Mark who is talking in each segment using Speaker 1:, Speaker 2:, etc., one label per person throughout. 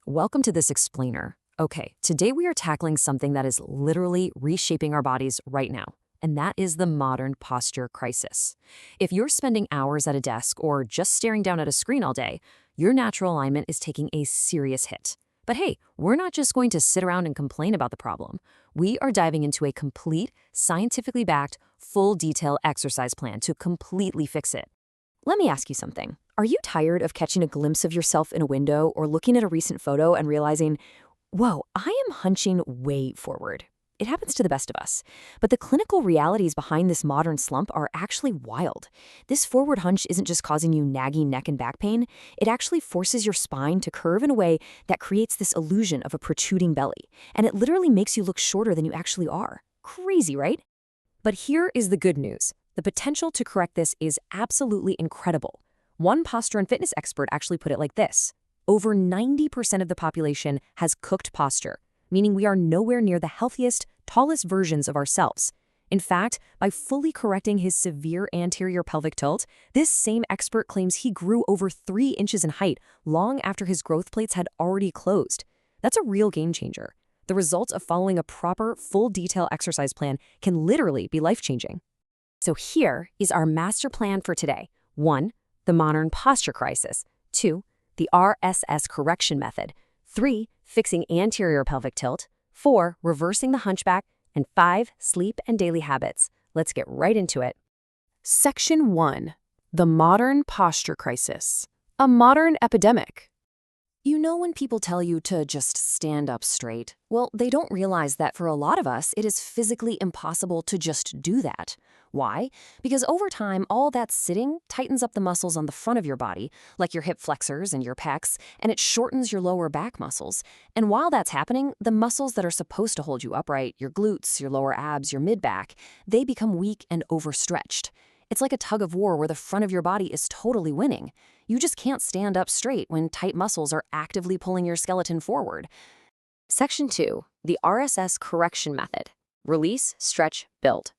Speaker 1: Welcome to this explainer. Okay, today we are tackling something that is literally reshaping our bodies right now, and that is the modern posture crisis. If you're spending hours at a desk or just staring down at a screen all day, your natural alignment is taking a serious hit. But hey, we're not just going to sit around and complain about the problem. We are diving into a complete, scientifically backed, full detail exercise plan to completely fix it. Let me ask you something. Are you tired of catching a glimpse of yourself in a window or looking at a recent photo and realizing, whoa, I am hunching way forward? It happens to the best of us. But the clinical realities behind this modern slump are actually wild. This forward hunch isn't just causing you nagging neck and back pain. It actually forces your spine to curve in a way that creates this illusion of a protruding belly. And it literally makes you look shorter than you actually are. Crazy, right? But here is the good news. The potential to correct this is absolutely incredible. One posture and fitness expert actually put it like this: over 90% of the population has cooked posture, meaning we are nowhere near the healthiest, tallest versions of ourselves. In fact, by fully correcting his severe anterior pelvic tilt, this same expert claims he grew over 3 inches in height long after his growth plates had already closed. That's a real game changer. The results of following a proper, full detail exercise plan can literally be life-changing. So here is our master plan for today. 1. The modern posture crisis. 2. The RSS correction method. 3. Fixing anterior pelvic tilt. 4. Reversing the hunchback. And 5. Sleep and daily habits. Let's get right into it.
Speaker 2: Section 1. The modern posture crisis. A modern epidemic.
Speaker 1: You know when people tell you to just stand up straight? Well, they don't realize that for a lot of us, it is physically impossible to just do that. Why? Because over time, all that sitting tightens up the muscles on the front of your body, like your hip flexors and your pecs, and it shortens your lower back muscles. And while that's happening, the muscles that are supposed to hold you upright, your glutes, your lower abs, your mid-back, they become weak and overstretched. It's like a tug of war where the front of your body is totally winning. You just can't stand up straight when tight muscles are actively pulling your skeleton forward. Section 2. The RSS correction method. Release, stretch, build.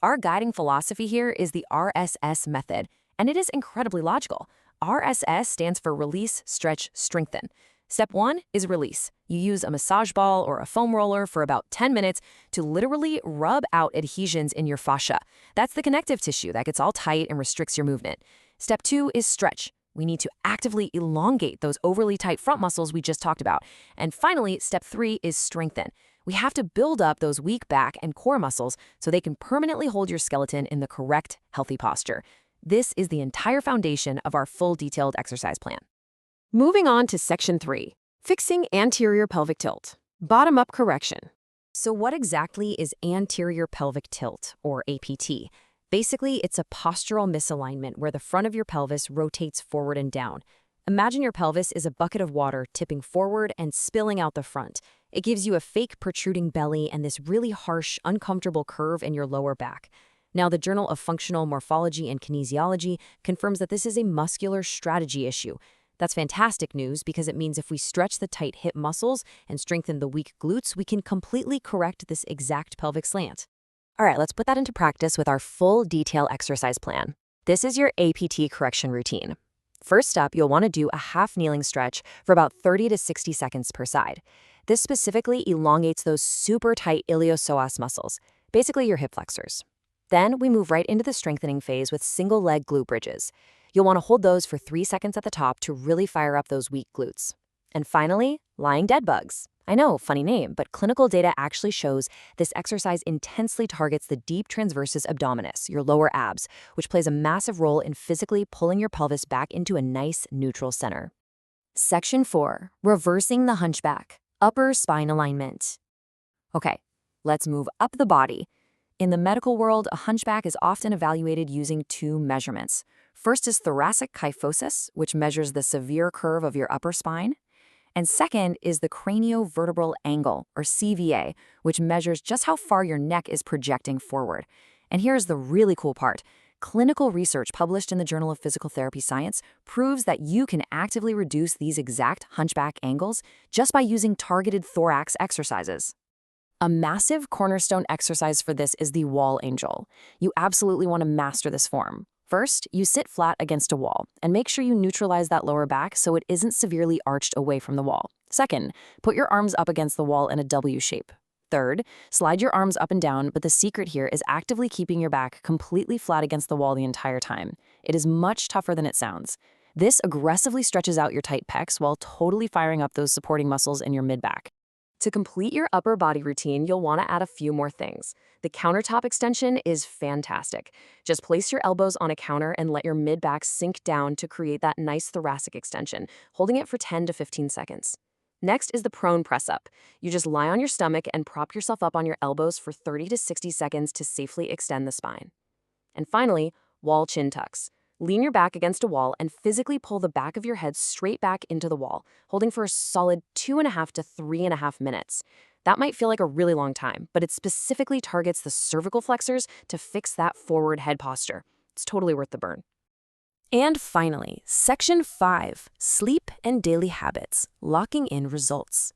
Speaker 1: Our guiding philosophy here is the RSS method, and it is incredibly logical. RSS stands for release, stretch, strengthen. Step 1 is release. You use a massage ball or a foam roller for about 10 minutes to literally rub out adhesions in your fascia. That's the connective tissue that gets all tight and restricts your movement. Step 2 is stretch. We need to actively elongate those overly tight front muscles we just talked about. And finally, step 3 is strengthen. We have to build up those weak back and core muscles so they can permanently hold your skeleton in the correct, healthy posture. This is the entire foundation of our full detailed exercise plan.
Speaker 2: Moving on to Section 3. Fixing anterior pelvic tilt. Bottom-up correction.
Speaker 1: So what exactly is anterior pelvic tilt, or APT? Basically, it's a postural misalignment where the front of your pelvis rotates forward and down. Imagine your pelvis is a bucket of water tipping forward and spilling out the front. It gives you a fake protruding belly and this really harsh, uncomfortable curve in your lower back. Now, the Journal of Functional Morphology and Kinesiology confirms that this is a muscular strategy issue. That's fantastic news because it means if we stretch the tight hip muscles and strengthen the weak glutes, we can completely correct this exact pelvic slant. All right, let's put that into practice with our full detail exercise plan. This is your APT correction routine. First up, you'll want to do a half kneeling stretch for about 30 to 60 seconds per side. This specifically elongates those super tight iliopsoas muscles, basically your hip flexors. Then we move right into the strengthening phase with single leg glute bridges. You'll want to hold those for 3 seconds at the top to really fire up those weak glutes. And finally, lying dead bugs. I know, funny name, but clinical data actually shows this exercise intensely targets the deep transversus abdominis, your lower abs, which plays a massive role in physically pulling your pelvis back into a nice neutral center. Section 4. Reversing the hunchback. Upper spine alignment. Okay, let's move up the body. In the medical world, a hunchback is often evaluated using 2 measurements. First is thoracic kyphosis, which measures the severe curve of your upper spine. And second is the craniovertebral angle, or CVA, which measures just how far your neck is projecting forward. And here's the really cool part. Clinical research published in the Journal of Physical Therapy Science proves that you can actively reduce these exact hunchback angles just by using targeted thorax exercises. A massive cornerstone exercise for this is the wall angel. You absolutely want to master this form.
Speaker 2: First, you sit flat against a wall and make sure you neutralize that lower back so it isn't severely arched away from the wall. Second, put your arms up against the wall in a W shape. Third, slide your arms up and down, but the secret here is actively keeping your back completely flat against the wall the entire time. It is much tougher than it sounds. This aggressively stretches out your tight pecs while totally firing up those supporting muscles in your mid-back.
Speaker 1: To complete your upper body routine, you'll want to add a few more things. The countertop extension is fantastic. Just place your elbows on a counter and let your mid-back sink down to create that nice thoracic extension, holding it for 10 to 15 seconds. Next is the prone press-up. You just lie on your stomach and prop yourself up on your elbows for 30 to 60 seconds to safely extend the spine. And finally, wall chin tucks. Lean your back against a wall and physically pull the back of your head straight back into the wall, holding for a solid 2.5 to 3.5 minutes. That might feel like a really long time, but it specifically targets the cervical flexors to fix that forward head posture. It's totally worth the burn.
Speaker 2: And finally, Section 5, Sleep and Daily Habits, Locking in Results.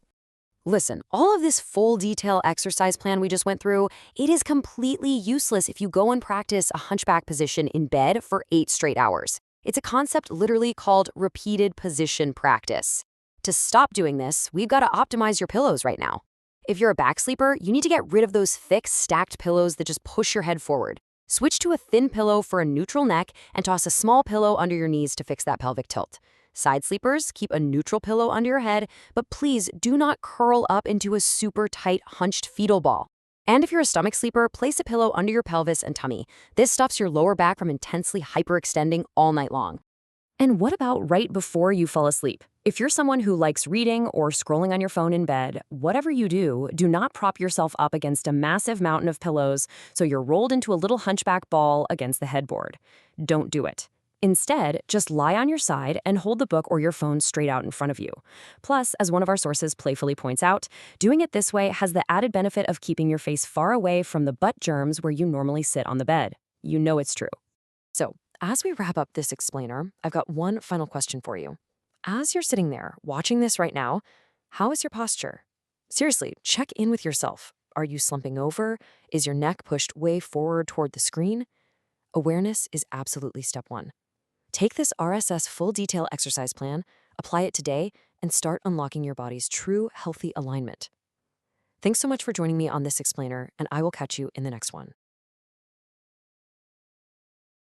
Speaker 2: Listen, all of this full detail exercise plan we just went through, it is completely useless if you go and practice a hunchback position in bed for 8 straight hours. It's a concept literally called repeated position practice. To stop doing this, we've got to optimize your pillows right now. If you're a back sleeper, you need to get rid of those thick, stacked pillows that just push your head forward. Switch to a thin pillow for a neutral neck and toss a small pillow under your knees to fix that pelvic tilt. Side sleepers, keep a neutral pillow under your head, but please do not curl up into a super tight, hunched fetal ball. And if you're a stomach sleeper, place a pillow under your pelvis and tummy. This stops your lower back from intensely hyperextending all night long. And what about right before you fall asleep? If you're someone who likes reading or scrolling on your phone in bed, whatever you do, do not prop yourself up against a massive mountain of pillows so you're rolled into a little hunchback ball against the headboard. Don't do it. Instead, just lie on your side and hold the book or your phone straight out in front of you. Plus, as one of our sources playfully points out, doing it this way has the added benefit of keeping your face far away from the butt germs where you normally sit on the bed. You know it's true. So, as we wrap up this explainer, I've got one final question for you. As you're sitting there watching this right now, how is your posture? Seriously, check in with yourself. Are you slumping over? Is your neck pushed way forward toward the screen? Awareness is absolutely step one. Take this RSS full detail exercise plan, apply it today, and start unlocking your body's true healthy alignment. Thanks so much for joining me on this explainer, and I will catch you in the next one.